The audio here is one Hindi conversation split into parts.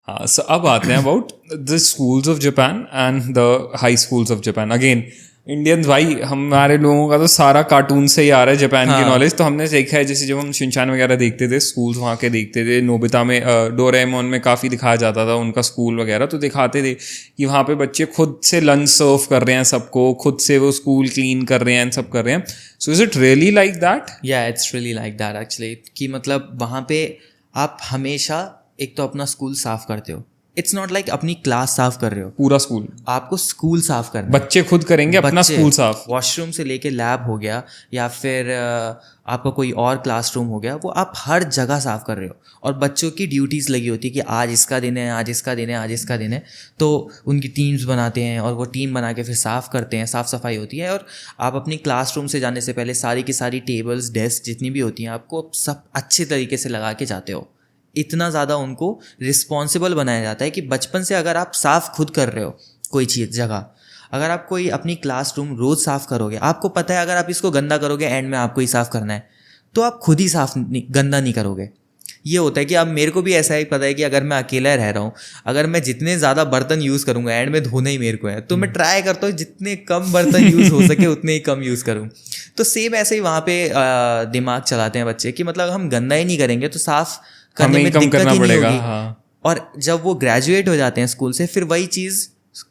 हाँ, so अब आते हैं about the schools of Japan and the high schools of Japan. Again Indian भाई, हमारे लोगों का तो सारा कार्टून से ही आ रहा है जापान की नॉलेज. तो हमने देखा है, जैसे जब हम शिनचान वगैरह देखते थे, स्कूल्स वहाँ के देखते थे, नोबिता में डोरेमोन में काफ़ी दिखाया जाता था उनका स्कूल वगैरह. तो दिखाते थे कि वहाँ पे बच्चे खुद से लंच सर्व कर रहे हैं सबको, खुद से वो स्कूल क्लीन कर रहे हैं, सब कर रहे हैं. So is it really like that? या it's really like that actually. कि मतलब वहाँ पे आप हमेशा एक तो अपना स्कूल साफ करते हो. इट्स नॉट लाइक अपनी क्लास साफ कर रहे हो, पूरा स्कूल आपको स्कूल साफ करना है. बच्चे खुद करेंगे अपना स्कूल साफ. वॉशरूम से लेके लैब हो गया या फिर आपका कोई और क्लासरूम हो गया, वो आप हर जगह साफ कर रहे हो. और बच्चों की ड्यूटीज़ लगी होती है कि आज इसका दिन है, आज इसका दिन है, आज इसका दिन है. तो उनकी टीम्स बनाते हैं और वो टीम बना के फिर साफ़ करते हैं, साफ़ सफाई होती है. और आप अपनी क्लासरूम से जाने से पहले सारी की सारी टेबल्स, डेस्क जितनी भी होती हैं, आपको सब अच्छे तरीके से लगा के जाते हो. इतना ज़्यादा उनको रिस्पॉन्सिबल बनाया जाता है कि बचपन से अगर आप साफ़ खुद कर रहे हो कोई चीज़ जगह, अगर आप कोई अपनी क्लासरूम रोज़ साफ़ करोगे, आपको पता है अगर आप इसको गंदा करोगे एंड में आपको ही साफ़ करना है, तो आप खुद ही गंदा नहीं करोगे. ये होता है कि अब मेरे को भी ऐसा ही पता है कि अगर मैं अकेला रह रहा हूँ, अगर मैं जितने ज़्यादा बर्तन यूज़ करूँगा एंड में धोना ही मेरे को है, तो मैं ट्राई करता हूँ जितने कम बर्तन यूज़ हो सके उतने ही कम यूज़ करूँ. तो सेम ऐसे ही वहाँ पे दिमाग चलाते हैं बच्चे कि मतलब हम गंदा ही नहीं करेंगे तो साफ़ करने में दिक्कत ही नहीं होगी. हाँ. और जब वो ग्रेजुएट हो जाते हैं स्कूल से, फिर वही चीज़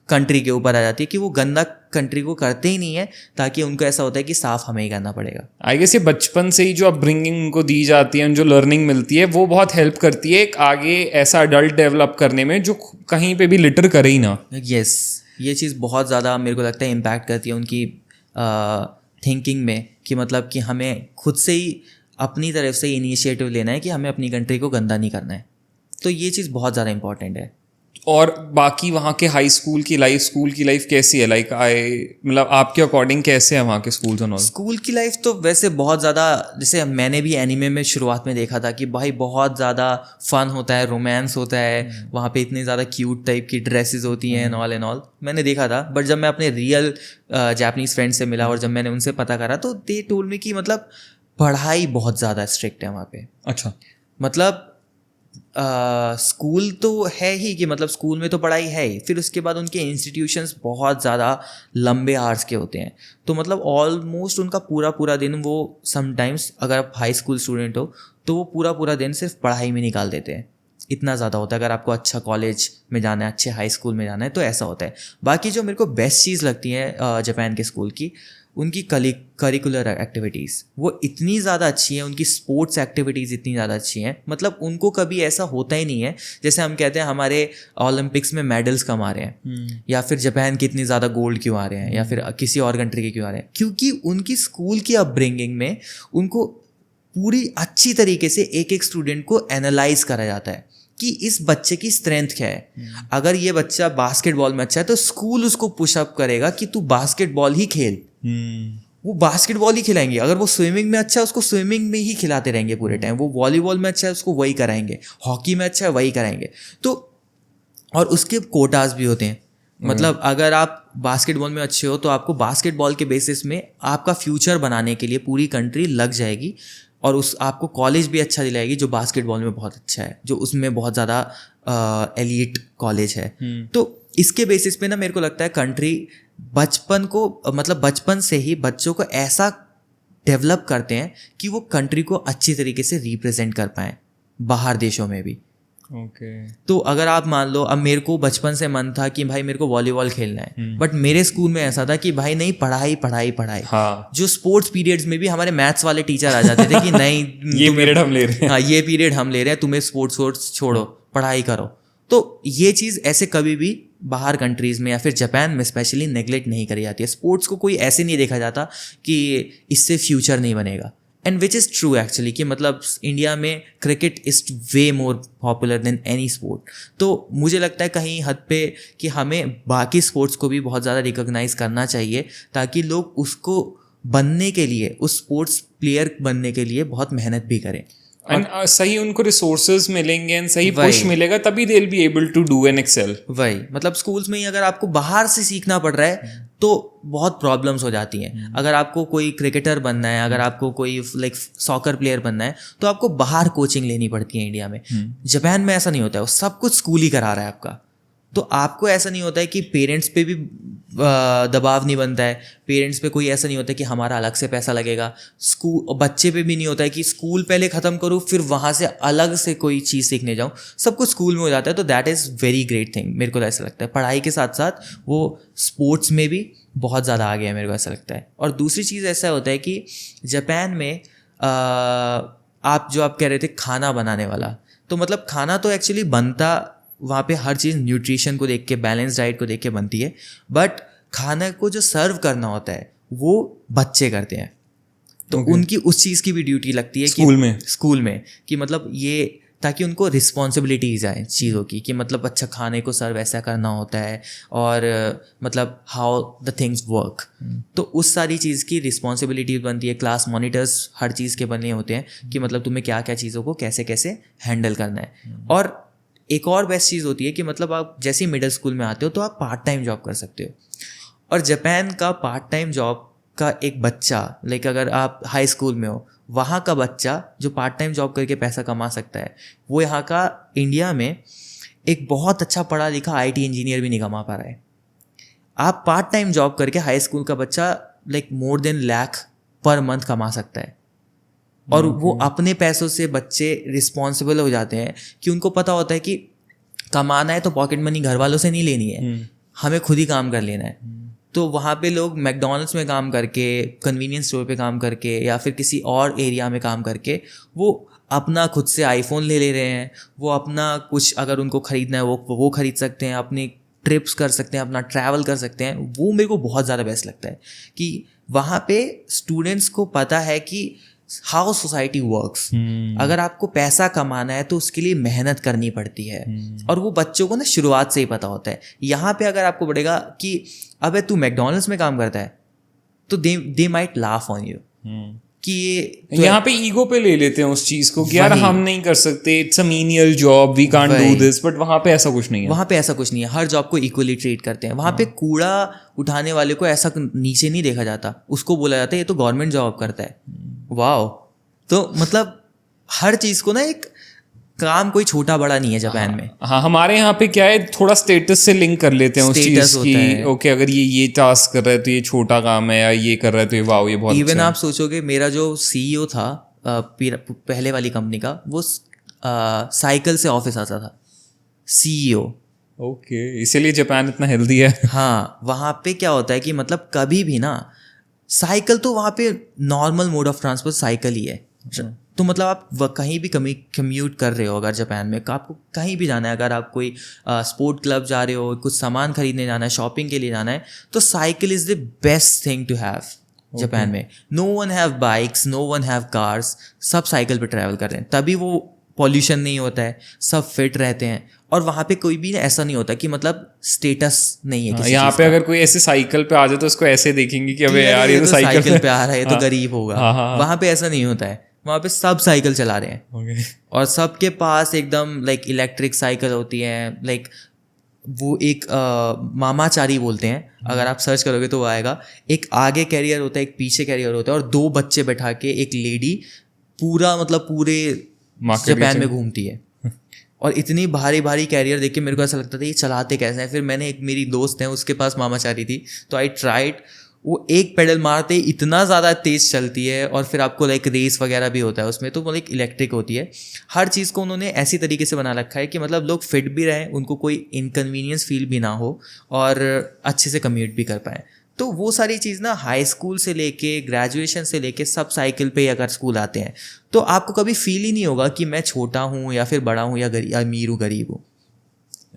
कंट्री के ऊपर आ जाती है कि वो गंदा कंट्री को करते ही नहीं है, ताकि उनको ऐसा होता है कि साफ हमें ही करना पड़ेगा. आई गेस ये बचपन से ही जो अपब्रिंगिंग उनको दी जाती है, जो लर्निंग मिलती है, वो बहुत हेल्प करती है एक आगे ऐसा अडल्ट डेवलप करने में जो कहीं पे भी लिटर करे ही ना. यस, ये चीज़ बहुत ज़्यादा मेरे को लगता है इम्पैक्ट करती है उनकी थिंकिंग में, कि मतलब कि हमें खुद से ही अपनी तरफ से इनिशिएटिव लेना है कि हमें अपनी कंट्री को गंदा नहीं करना है. तो ये चीज़ बहुत ज़्यादा इंपॉर्टेंट है. और बाकी वहाँ के हाई स्कूल की लाइफ कैसी है? लाइक मतलब आपके अकॉर्डिंग कैसे है वहाँ के स्कूल्स और ऑल? स्कूल की लाइफ तो वैसे बहुत ज़्यादा, जैसे मैंने भी एनीमे में शुरुआत में देखा था कि भाई बहुत ज़्यादा फन होता है, रोमांस होता है, वहाँ पे इतने ज़्यादा क्यूट टाइप की ड्रेसेस होती हैं एंड ऑल. मैंने देखा था, बट जब मैं अपने रियल जापानीज़ फ्रेंड से मिला और जब मैंने उनसे पता करा, तो दे टोल्ड मी कि मतलब पढ़ाई बहुत ज़्यादा स्ट्रिक्ट है वहाँ पे. अच्छा. मतलब स्कूल तो है ही कि मतलब स्कूल में तो पढ़ाई है ही, फिर उसके बाद उनके इंस्टीट्यूशंस बहुत ज़्यादा लंबे आवर्स के होते हैं. तो मतलब ऑलमोस्ट उनका पूरा पूरा दिन, वो समटाइम्स अगर आप हाई स्कूल स्टूडेंट हो तो वो पूरा पूरा दिन सिर्फ पढ़ाई में निकाल देते हैं. इतना ज़्यादा होता है. अगर आपको अच्छा कॉलेज में जाना है, अच्छे हाई स्कूल में जाना है, तो ऐसा होता है. बाकी जो मेरे को बेस्ट चीज़ लगती है जापान के स्कूल की, उनकी करिकुलर एक्टिविटीज़ वो इतनी ज़्यादा अच्छी हैं, उनकी स्पोर्ट्स एक्टिविटीज़ इतनी ज़्यादा अच्छी हैं. मतलब उनको कभी ऐसा होता ही नहीं है जैसे हम कहते हैं हमारे ओलंपिक्स में मेडल्स कम आ रहे हैं, या फिर जापान के इतनी ज़्यादा गोल्ड क्यों आ रहे हैं, या फिर किसी और कंट्री के क्यों आ रहे हैं. क्योंकि उनकी स्कूल की अपब्रिंगिंग में उनको पूरी अच्छी तरीके से एक एक स्टूडेंट को एनालाइज करा जाता है कि इस बच्चे की स्ट्रेंथ क्या है. अगर ये बच्चा बास्केटबॉल में अच्छा है तो स्कूल उसको पुशअप करेगा कि तू बास्केटबॉल ही खेल. वो बास्केटबॉल ही खिलाएंगे. अगर वो स्विमिंग में अच्छा है उसको स्विमिंग में ही खिलाते रहेंगे पूरे टाइम. वो वॉलीबॉल में अच्छा है उसको वही कराएंगे. हॉकी में अच्छा है वही कराएंगे. तो और उसके कोटाज भी होते हैं. मतलब अगर आप बास्केटबॉल में अच्छे हो तो आपको बास्केटबॉल के बेसिस में आपका फ्यूचर बनाने के लिए पूरी कंट्री लग जाएगी, और उस आपको कॉलेज भी अच्छा दिलाएगी जो बास्केटबॉल में बहुत अच्छा है, जो उसमें बहुत ज़्यादा एलीट कॉलेज है. तो इसके बेसिस पे ना मेरे को लगता है कंट्री बचपन को, मतलब बचपन से ही बच्चों को ऐसा डेवलप करते हैं कि वो कंट्री को अच्छी तरीके से रिप्रेजेंट कर पाएँ बाहर देशों में भी. तो अगर आप मान लो, अब मेरे को बचपन से मन था कि भाई मेरे को वॉलीबॉल खेलना है, बट मेरे स्कूल में ऐसा था कि भाई नहीं, पढ़ाई पढ़ाई पढ़ाई. हाँ. जो स्पोर्ट्स पीरियड्स में भी हमारे मैथ्स वाले टीचर आ जाते थे कि नहीं ये पीरियड हम ले रहे हैं. हाँ, ये पीरियड हम ले रहे हैं, तुम्हें स्पोर्ट्स छोड़ो, पढ़ाई करो. तो ये चीज़ ऐसे कभी भी बाहर कंट्रीज़ में या फिर जापान में स्पेशली नेगलेक्ट नहीं करी जाती है. स्पोर्ट्स को कोई ऐसे नहीं देखा जाता कि इससे फ्यूचर नहीं बनेगा. And which is true actually, कि मतलब इंडिया में cricket is way more popular than any sport. तो मुझे लगता है कहीं हद पे कि हमें बाकी स्पोर्ट्स को भी बहुत ज़्यादा रिकॉग्नाइज करना चाहिए, ताकि लोग उसको बनने के लिए, उस स्पोर्ट्स प्लेयर बनने के लिए बहुत मेहनत भी करें. एंड सही उनको रिसोर्सेज मिलेंगे एंड सही पुश मिलेगा, तभी they will be able to do and excel. वही मतलब स्कूल्स में ही अगर आपको बाहर से सीखना पड़ रहा है तो बहुत प्रॉब्लम्स हो जाती हैं। अगर आपको कोई क्रिकेटर बनना है, अगर आपको कोई लाइक सॉकर प्लेयर बनना है, तो आपको बाहर कोचिंग लेनी पड़ती है इंडिया में। जापान में ऐसा नहीं होता है, वो सब कुछ स्कूल ही करा रहा है आपका। तो आपको ऐसा नहीं होता है कि पेरेंट्स पे भी दबाव नहीं बनता है, पेरेंट्स पे कोई ऐसा नहीं होता है कि हमारा अलग से पैसा लगेगा, स्कूल बच्चे पे भी नहीं होता है कि स्कूल पहले ख़त्म करूँ फिर वहाँ से अलग से कोई चीज़ सीखने जाऊँ, सब कुछ स्कूल में हो जाता है। तो that is very great thing, मेरे को तो ऐसा लगता है। पढ़ाई के साथ साथ वो स्पोर्ट्स में भी बहुत ज़्यादा आगे है, मेरे को ऐसा लगता है। और दूसरी चीज़ ऐसा होता है कि जापान में आप जो आप कह रहे थे खाना बनाने वाला, तो मतलब खाना तो एक्चुअली बनता वहाँ पे हर चीज़ न्यूट्रिशन को देख के, बैलेंस डाइट को देख के बनती है, बट खाना को जो सर्व करना होता है वो बच्चे करते हैं। तो उनकी उस चीज़ की भी ड्यूटी लगती है स्कूल में कि मतलब ये, ताकि उनको रिस्पॉन्सिबिलिटीज आए चीज़ों की, कि मतलब अच्छा खाने को सर्व ऐसा करना होता है, और मतलब हाउ द थिंग्स वर्क। तो उस सारी चीज़ की रिस्पॉन्सिबिलिटीज बनती है। क्लास मॉनिटर्स हर चीज़ के बने होते हैं कि मतलब तुम्हें क्या क्या चीज़ों को कैसे कैसे हैंडल करना है। और एक और बेस्ट चीज़ होती है कि मतलब आप जैसे ही मिडिल स्कूल में आते हो तो आप पार्ट टाइम जॉब कर सकते हो। और जापान का पार्ट टाइम जॉब का एक बच्चा, लाइक अगर आप हाई स्कूल में हो, वहाँ का बच्चा जो पार्ट टाइम जॉब करके पैसा कमा सकता है, वो यहाँ का इंडिया में एक बहुत अच्छा पढ़ा लिखा आईटी इंजीनियर भी नहीं कमा पा रहा है। आप पार्ट टाइम जॉब करके हाई स्कूल का बच्चा like more than lakh per month कमा सकता है। और वो अपने पैसों से बच्चे रिस्पॉन्सिबल हो जाते हैं कि उनको पता होता है कि कमाना है तो पॉकेट मनी घर वालों से नहीं लेनी है, हमें खुद ही काम कर लेना है। तो वहाँ पे लोग मैकडोनल्ड्स में काम करके, कन्वीनियंस स्टोर पे काम करके, या फिर किसी और एरिया में काम करके वो अपना खुद से आईफोन ले रहे हैं। वो अपना कुछ अगर उनको ख़रीदना है वो ख़रीद सकते हैं, अपनी ट्रिप्स कर सकते हैं, अपना ट्रैवल कर सकते हैं। वो मेरे को बहुत ज़्यादा बेस्ट लगता है कि वहाँ पे स्टूडेंट्स को पता है कि हाउ सोसाइटी वर्क्स। अगर आपको पैसा कमाना है तो उसके लिए मेहनत करनी पड़ती है, और वो बच्चों को ना शुरुआत से ही पता होता है। यहाँ पे अगर आपको पड़ेगा कि अबे तू मैकडोनल्ड्स में काम करता है, तो they might laugh on you कि ये यहाँ पे ईगो पे ले लेते हैं उस चीज को कि यार हम नहीं कर सकते, it's a menial job, we can't do this. But वहाँ पे ऐसा कुछ नहीं है। वहाँ पे ऐसा कुछ नहीं है, हर जॉब को इक्वली ट्रीट करते हैं। वहाँ पे कूड़ा उठाने वाले को ऐसा नीचे नहीं देखा जाता, उसको बोला जाता है ये तो गवर्नमेंट जॉब करता है। वाओ। तो मतलब हर चीज़ को ना एक काम कोई छोटा बड़ा नहीं है जापान में। हाँ, हमारे यहाँ पे क्या है, थोड़ा स्टेटस से लिंक कर लेते हैं उस चीज की। ओके, अगर ये टास्क कर रहा है तो ये छोटा काम है, या ये कर रहा है तो ये वाओ, ये बहुत अच्छा है। इवन आप सोचोगे, मेरा जो सीईओ था पहले वाली कंपनी का, वो साइकिल से ऑफिस आता था, सीईओ। ओके, इसीलिए जापान इतना हेल्दी है। हाँ, वहाँ पे क्या होता है कि मतलब कभी भी ना, साइकिल तो वहाँ पे normal mode of transport cycle ही है। तो मतलब आप कहीं भी कम्यूट कर रहे हो, अगर जापान में आपको कहीं भी जाना है, अगर आप कोई स्पोर्ट क्लब जा रहे हो, कुछ सामान खरीदने जाना है, शॉपिंग के लिए जाना है, तो cycle is the best thing to have Japan में। No one have bikes, no one have cars, सब साइकिल पे ट्रैवल कर रहे हैं, तभी वो पॉल्यूशन नहीं होता है, सब फिट रहते हैं। और वहाँ पे कोई भी ऐसा नहीं होता कि मतलब स्टेटस नहीं है किसी यहाँ पे अगर कोई ऐसे साइकिल पे आ जाए तो उसको ऐसे देखेंगे कि अबे यार ये तो साइकिल पे आ रहा है, ये तो गरीब होगा। वहाँ पे ऐसा नहीं होता है, वहाँ पे सब साइकिल चला रहे हैं। और सबके पास एकदम लाइक इलेक्ट्रिक साइकिल होती है। लाइक वो एक मामाचारी बोलते हैं, अगर आप सर्च करोगे तो वो आएगा। एक आगे कैरियर होता है, एक पीछे कैरियर होता है, और दो बच्चे बैठा के एक लेडी पूरे जापान में घूमती है। और इतनी भारी भारी कैरियर देख के मेरे को ऐसा लगता था ये चलाते कैसे हैं। फिर मैंने, एक मेरी दोस्त है उसके पास मामाचारी थी, तो आई ट्राइड। वो एक पेडल मारते ही इतना ज़्यादा तेज़ चलती है, और फिर आपको लाइक रेस वगैरह भी होता है उसमें, तो वो लाइक इलेक्ट्रिक होती है। हर चीज़ को उन्होंने ऐसी तरीके से बना रखा है कि मतलब लोग फिट भी रहें, उनको कोई इनकन्वीनियंस फील भी ना हो, और अच्छे से कम्यूट भी कर पाएँ। तो वो सारी चीज़ ना हाई स्कूल से लेके ग्रेजुएशन से लेके सब साइकिल पे अगर स्कूल आते हैं, तो आपको कभी फील ही नहीं होगा कि मैं छोटा हूँ या फिर बड़ा हूँ या अमीर हूँ गरीब हूँ।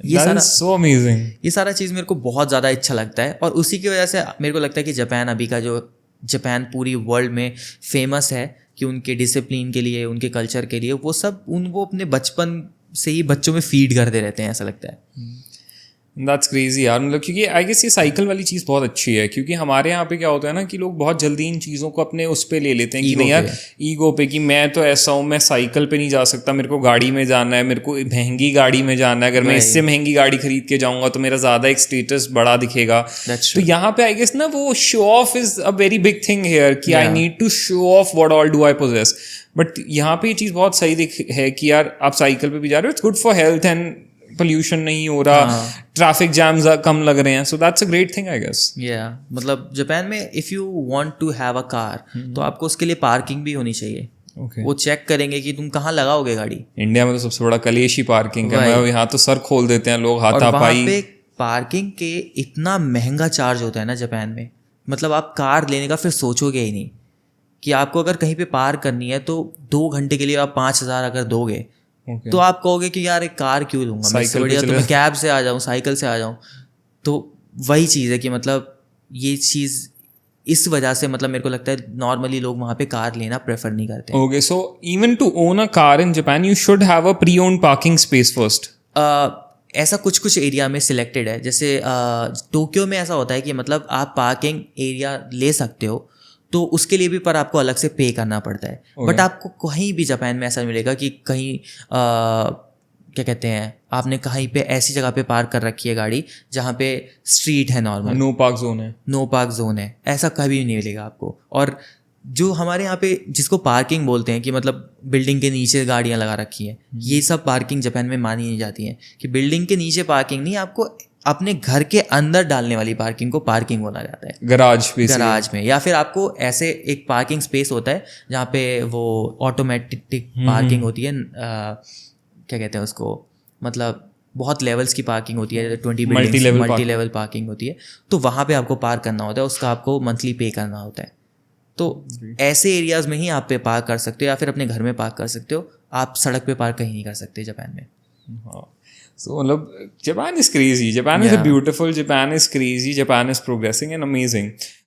ये सारा चीज़ मेरे को बहुत ज़्यादा अच्छा लगता है। और उसी की वजह से मेरे को लगता है कि जापान अभी का जो जापान पूरी वर्ल्ड में फेमस है कि उनके डिसिप्लिन के लिए, उनके कल्चर के लिए, वो सब वो अपने बचपन से ही बच्चों में फीड करते रहते हैं, ऐसा लगता है। दैट्स क्रेजी यार, मतलब क्योंकि आई गेस ये साइकिल वाली चीज़ बहुत अच्छी है, क्योंकि हमारे यहाँ पे क्या होता है ना कि लोग बहुत जल्दी इन चीज़ों को अपने उस पे ले लेते हैं कि Ego नहीं यार, पे। ईगो पे, कि मैं तो ऐसा हूँ, मैं साइकिल पे नहीं जा सकता, मेरे को गाड़ी में जाना है, मेरे को महंगी गाड़ी में जाना है, अगर मैं इससे महंगी गाड़ी खरीद के जाऊँगा तो मेरा ज़्यादा एक स्टेटस बड़ा दिखेगा। That's तो true. यहाँ पे आई गेस ना वो show off is a very big thing here, कि I Yeah. Need to show off what all do I possess. But यहाँ पे ये चीज़ बहुत सही दिख है कि यार आप साइकिल पे भी जा रहे हो, it's good for health and pollution नहीं हो रहा, ट्रैफिक जैम्स कम लग रहे हैं, so that's a great thing I guess. मतलब जापान में if you want to have a car तो आपको उसके लिए पार्किंग भी होनी चाहिए। Okay. वो चेक करेंगे कि तुम कहाँ लगाओगे गाड़ी। इंडिया में तो सबसे बड़ा कलेश ही पार्किंग है, यहाँ तो सर खोल देते हैं लोग और वहाँ हाथापाई। पे पार्किंग के इतना महंगा चार्ज होता है ना जापान में, मतलब आप कार लेने का फिर सोचोगे ही नहीं कि आपको अगर कहीं पे पार्क करनी है तो 2 घंटे के लिए आप 5,000 अगर दोगे तो आप कहोगे कि यार एक कार क्यों लूँगा, मैं इससे बढ़िया तो मैं कैब से आ जाऊँ, साइकिल से आ जाऊँ। तो वही चीज़ है कि मतलब ये चीज़ इस वजह से मतलब मेरे को लगता है नॉर्मली लोग वहाँ पे कार लेना प्रेफर नहीं करते। Okay, so even to own a car in Japan you should have a pre owned parking space first. ऐसा कुछ कुछ एरिया में सिलेक्टेड है, जैसे टोक्यो में ऐसा होता है कि मतलब आप पार्किंग एरिया ले सकते हो तो उसके लिए भी पर आपको अलग से पे करना पड़ता है। बट आपको कहीं भी जापान में ऐसा मिलेगा कि कहीं क्या कहते हैं, आपने कहीं पे ऐसी जगह पे पार्क कर रखी है गाड़ी जहाँ पे स्ट्रीट है नॉर्मल, नो पार्क जोन है, नो पार्क जोन है, ऐसा कभी भी नहीं मिलेगा आपको। और जो हमारे यहाँ पे जिसको पार्किंग बोलते हैं कि मतलब बिल्डिंग के नीचे गाड़ियाँ लगा रखी हैं, ये सब पार्किंग जापान में मानी नहीं जाती हैं। कि बिल्डिंग के नीचे पार्किंग नहीं, आपको अपने घर के अंदर डालने वाली पार्किंग को पार्किंग बोला जाता है, गराज में। या फिर आपको ऐसे एक पार्किंग स्पेस होता है जहाँ पे वो ऑटोमेटिक पार्किंग होती है, क्या कहते हैं उसको, मतलब बहुत लेवल्स की पार्किंग होती है, 20 बिल्डिंग्स मल्टी लेवल पार्किंग होती है, तो वहाँ पे आपको पार्क करना होता है, उसका आपको मंथली पे करना होता है। तो ऐसे एरियाज में ही आप पे पार्क कर सकते हो या फिर अपने घर में पार्क कर सकते हो, आप सड़क पे पार्क कहीं नहीं कर सकते जापान में। So मतलब Japan is crazy, Japan is a beautiful, Japan is crazy, Japan is progressing and amazing.